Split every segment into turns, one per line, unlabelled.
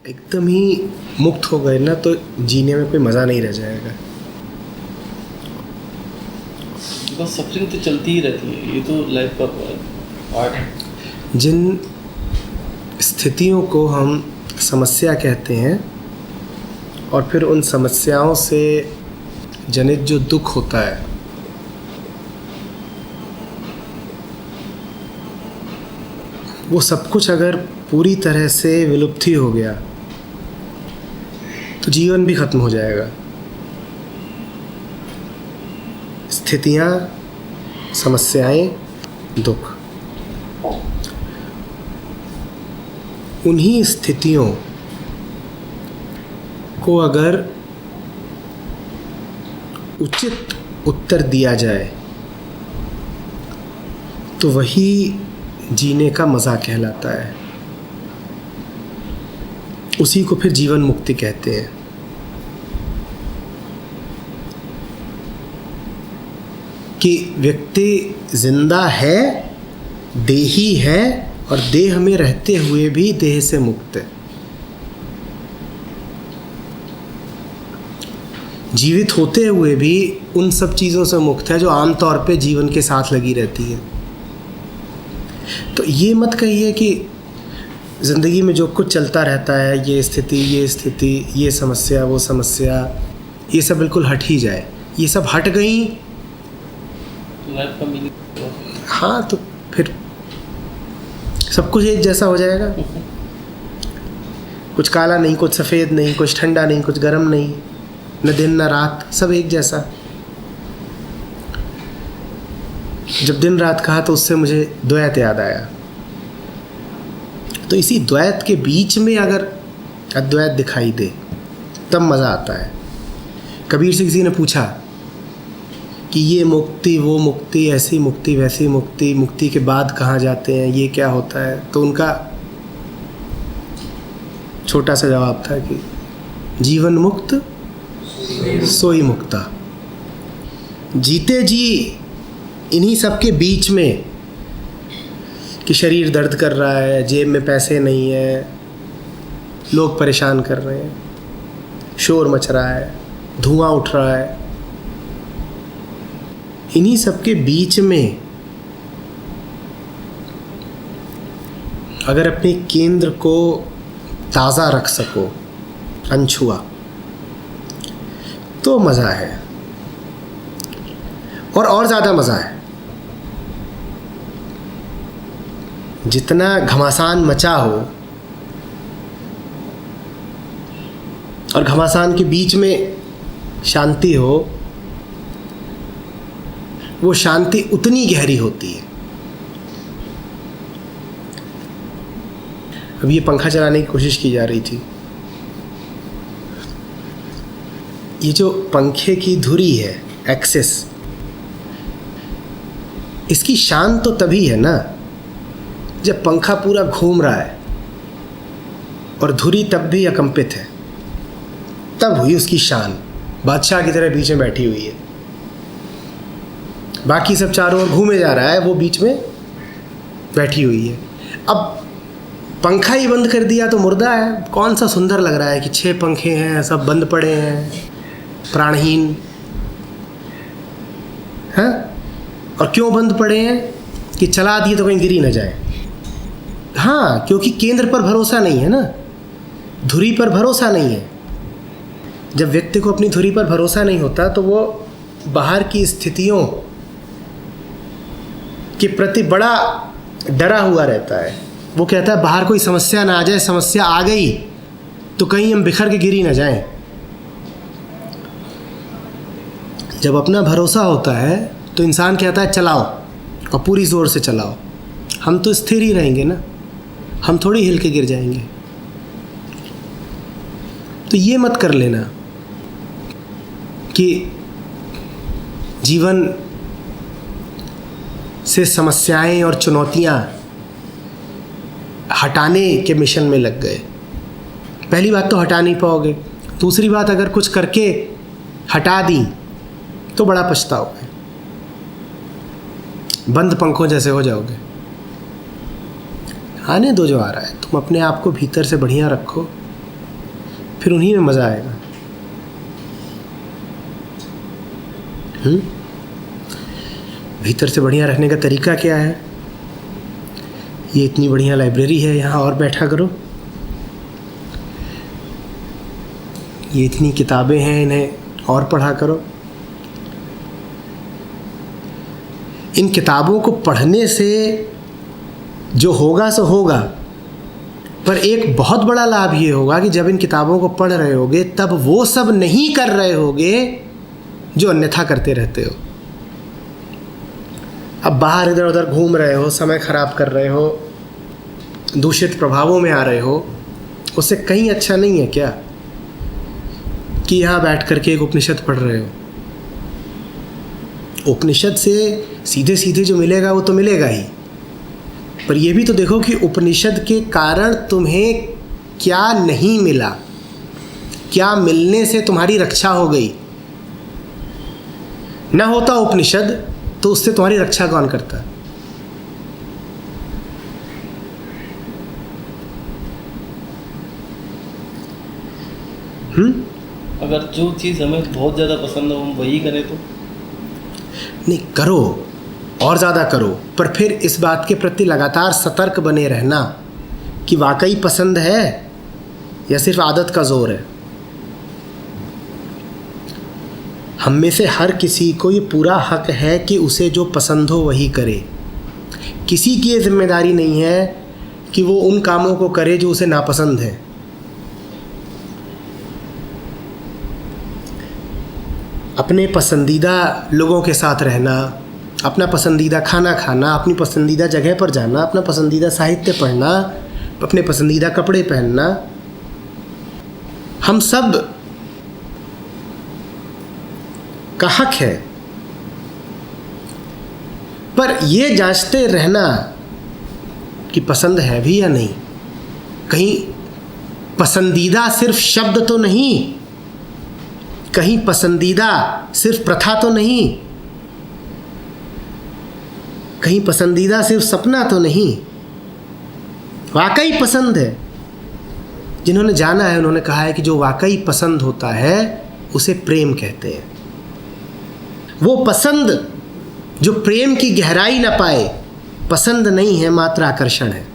एकदम ही मुक्त हो गए ना तो जीने में कोई मज़ा नहीं रह जाएगा।
बस सफरिंग तो चलती ही रहती है, ये तो लाइफ का पार्ट है।
जिन स्थितियों को हम समस्या कहते हैं और फिर उन समस्याओं से जनित जो दुख होता है, वो सब कुछ अगर पूरी तरह से विलुप्ति हो गया तो जीवन भी खत्म हो जाएगा। स्थितियाँ, समस्याएं, दुख, उन्हीं स्थितियों को अगर उचित उत्तर दिया जाए तो वही जीने का मज़ा कहलाता है। उसी को फिर जीवन मुक्ति कहते हैं। कि व्यक्ति जिंदा है, देही है और देह में रहते हुए भी देह से मुक्त है। जीवित होते हुए भी उन सब चीज़ों से मुक्त है जो आमतौर पे जीवन के साथ लगी रहती है। तो ये मत कहिए कि ज़िंदगी में जो कुछ चलता रहता है, ये स्थिति, ये समस्या, वो समस्या, ये सब बिल्कुल हट ही जाए। ये सब हट गई,
लाइफ का मीनिंग।
हाँ, तो फिर सब कुछ एक जैसा हो जाएगा। कुछ काला नहीं, कुछ सफ़ेद नहीं, कुछ ठंडा नहीं, कुछ गर्म नहीं, न दिन न रात, सब एक जैसा। जब दिन रात कहा तो उससे मुझे द्वैत याद आया। तो इसी द्वैत के बीच में अगर अद्वैत दिखाई दे तब मज़ा आता है। कबीर से किसी ने पूछा कि ये मुक्ति, वो मुक्ति, ऐसी मुक्ति, वैसी मुक्ति, मुक्ति के बाद कहाँ जाते हैं, ये क्या होता है? तो उनका छोटा सा जवाब था कि जीवन मुक्त सोई मुक्ता। जीते जी इन्हीं सब के बीच में कि शरीर दर्द कर रहा है, जेब में पैसे नहीं है, लोग परेशान कर रहे हैं, शोर मच रहा है, धुआं उठ रहा है, इन्हीं सब के बीच में अगर अपने केंद्र को ताज़ा रख सको, अनछुआ, तो मज़ा है। और ज़्यादा मज़ा है। जितना घमासान मचा हो और घमासान के बीच में शांति हो, वो शांति उतनी गहरी होती है। अब ये पंखा चलाने की कोशिश की जा रही थी। ये जो पंखे की धुरी है, एक्सिस, इसकी शान तो तभी है ना जब पंखा पूरा घूम रहा है और धुरी तब भी अकंपित है, तब हुई उसकी शान। बादशाह की तरह बीच में बैठी हुई है, बाकी सब चारों ओर घूमे जा रहा है, वो बीच में बैठी हुई है। अब पंखा ही बंद कर दिया तो मुर्दा है। कौन सा सुंदर लग रहा है कि 6 पंखे हैं, सब बंद पड़े हैं, प्राणहीन, हाँ? और क्यों बंद पड़े हैं? कि चला दिए तो कहीं गिरी ना जाए। हाँ, क्योंकि केंद्र पर भरोसा नहीं है ना, धुरी पर भरोसा नहीं है। जब व्यक्ति को अपनी धुरी पर भरोसा नहीं होता तो वो बाहर की स्थितियों के प्रति बड़ा डरा हुआ रहता है। वो कहता है बाहर कोई समस्या ना आ जाए, समस्या आ गई तो कहीं हम बिखर के गिरी ना जाएं। जब अपना भरोसा होता है तो इंसान कहता है चलाओ, और पूरी ज़ोर से चलाओ। हम तो स्थिर ही रहेंगे ना, हम थोड़ी हिल के गिर जाएंगे। तो ये मत कर लेना कि जीवन से समस्याएं और चुनौतियां हटाने के मिशन में लग गए। पहली बात तो हटा नहीं पाओगे, दूसरी बात अगर कुछ करके हटा दी तो बड़ा पछताओगे, बंद पंखों जैसे हो जाओगे। आने दो जो आ रहा है, तुम अपने आप को भीतर से बढ़िया रखो, फिर उन्हीं में मज़ा आएगा। भीतर से बढ़िया रहने का तरीका क्या है? ये इतनी बढ़िया लाइब्रेरी है, यहाँ और बैठा करो। ये इतनी किताबें हैं, इन्हें और पढ़ा करो। इन किताबों को पढ़ने से जो होगा सो होगा, पर एक बहुत बड़ा लाभ ये होगा कि जब इन किताबों को पढ़ रहे होगे तब वो सब नहीं कर रहे होगे जो अन्यथा करते रहते हो। अब बाहर इधर उधर घूम रहे हो, समय खराब कर रहे हो, दूषित प्रभावों में आ रहे हो, उससे कहीं अच्छा नहीं है क्या कि यहाँ बैठ करके एक उपनिषद पढ़ रहे हो। उपनिषद से सीधे सीधे जो मिलेगा वो तो मिलेगा ही, पर ये भी तो देखो कि उपनिषद के कारण तुम्हें क्या नहीं मिला, क्या मिलने से तुम्हारी रक्षा हो गई। ना होता उपनिषद तो उससे तुम्हारी रक्षा कौन करता?
अगर जो चीज़ हमें बहुत ज़्यादा पसंद हो हम वही करें तो?
नहीं, करो और ज़्यादा करो, पर फिर इस बात के प्रति लगातार सतर्क बने रहना कि वाकई पसंद है या सिर्फ आदत का जोर है। हम में से हर किसी को ये पूरा हक है कि उसे जो पसंद हो वही करे। किसी की ये जिम्मेदारी नहीं है कि वो उन कामों को करे जो उसे नापसंद है। अपने पसंदीदा लोगों के साथ रहना, अपना पसंदीदा खाना खाना, अपनी पसंदीदा जगह पर जाना, अपना पसंदीदा साहित्य पढ़ना, अपने पसंदीदा कपड़े पहनना, हम सब का हक है। पर ये जांचते रहना कि पसंद है भी या नहीं। कहीं पसंदीदा सिर्फ शब्द तो नहीं, कहीं पसंदीदा सिर्फ प्रथा तो नहीं, कहीं पसंदीदा सिर्फ सपना तो नहीं, वाकई पसंद है। जिन्होंने जाना है उन्होंने कहा है कि जो वाकई पसंद होता है उसे प्रेम कहते हैं। वो पसंद जो प्रेम की गहराई न पाए पसंद नहीं है, मात्र आकर्षण है।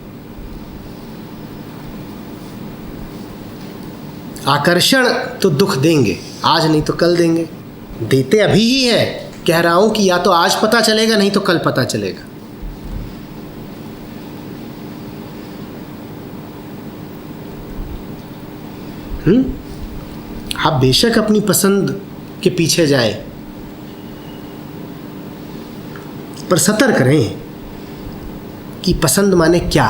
आकर्षण तो दुख देंगे, आज नहीं तो कल देंगे। देते अभी ही है, कह रहा हूं कि या तो आज पता चलेगा नहीं तो कल पता चलेगा। आप बेशक अपनी पसंद के पीछे जाए, पर सतर्क रहें कि पसंद माने क्या।